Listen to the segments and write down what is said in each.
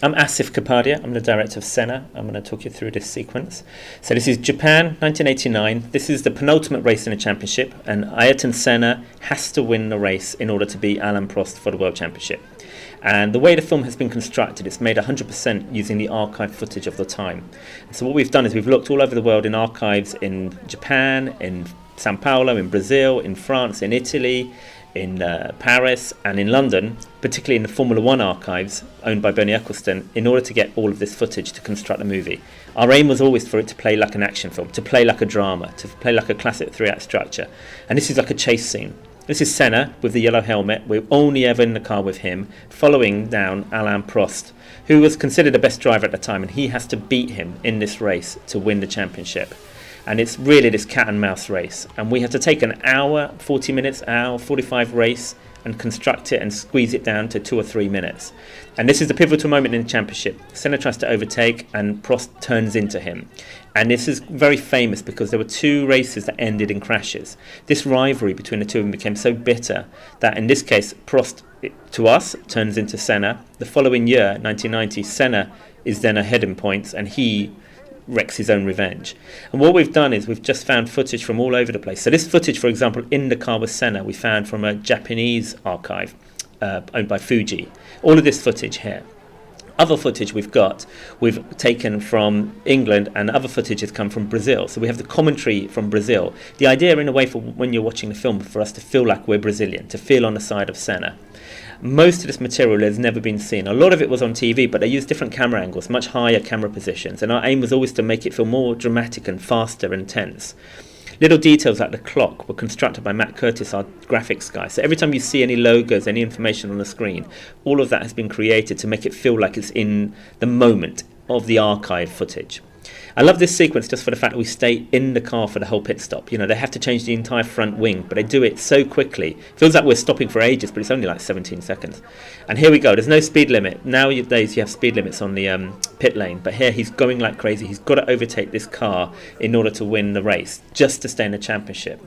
I'm Asif Kapadia. I'm the director of Senna. I'm going to talk you through this sequence. So this is Japan, 1989. This is the penultimate race in the championship, and Ayrton Senna has to win the race in order to beat Alain Prost for the World Championship. And the way the film has been constructed, it's made 100% using the archive footage of the time. So what we've done is we've looked all over the world in archives in Japan, in Sao Paulo, in Brazil, in France, in Italy, in Paris and in London, particularly in the Formula One archives owned by Bernie Ecclestone, in order to get all of this footage to construct the movie. Our aim was always for it to play like an action film, to play like a drama, to play like a classic three-act structure. And this is like a chase scene. This is Senna with the yellow helmet. We're only ever in the car with him, following down Alain Prost, who was considered the best driver at the time, and he has to beat him in this race to win the championship. And it's really this cat and mouse race. And we have to take an hour, 40 minutes, hour, 45 race and construct it and squeeze it down to 2 or 3 minutes. And this is the pivotal moment in the championship. Senna tries to overtake and Prost turns into him. And this is very famous because there were 2 races that ended in crashes. This rivalry between the two of them became so bitter that in this case, Prost, to us, turns into Senna. The following year, 1990, Senna is then ahead in points and he wreaks his own revenge. And what we've done is we've just found footage from all over the place. So this footage, for example, in the car with Senna, we found from a Japanese archive owned by Fuji. All of this footage here. Other footage we've taken from England, and other footage has come from Brazil. So we have the commentary from Brazil. The idea, in a way, for when you're watching the film, for us to feel like we're Brazilian, to feel on the side of Senna. Most of this material has never been seen. A lot of it was on TV, but they used different camera angles, much higher camera positions, and our aim was always to make it feel more dramatic and faster and tense. Little details like the clock were constructed by Matt Curtis, our graphics guy. So every time you see any logos, any information on the screen, all of that has been created to make it feel like it's in the moment of the archive footage. I love this sequence just for the fact that we stay in the car for the whole pit stop. You know, they have to change the entire front wing, but they do it so quickly. It feels like we're stopping for ages, but it's only like 17 seconds. And here we go. There's no speed limit. Nowadays you have speed limits on the pit lane, but here he's going like crazy. He's got to overtake this car in order to win the race, just to stay in the championship.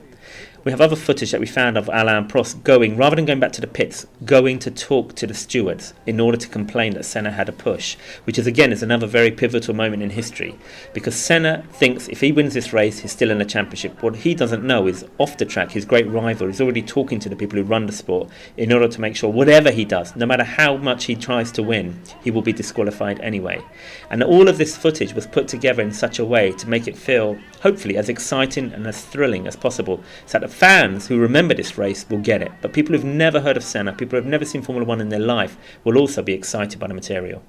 We have other footage that we found of Alain Prost going, rather than going back to the pits, going to talk to the stewards in order to complain that Senna had a push, which is another very pivotal moment in history, because Senna thinks if he wins this race, he's still in the championship. What he doesn't know is off the track, his great rival is already talking to the people who run the sport in order to make sure whatever he does, no matter how much he tries to win, he will be disqualified anyway. And all of this footage was put together in such a way to make it feel, hopefully, as exciting and as thrilling as possible, so that the fans who remember this race will get it. But people who've never heard of Senna, people who've never seen Formula One in their life, will also be excited by the material.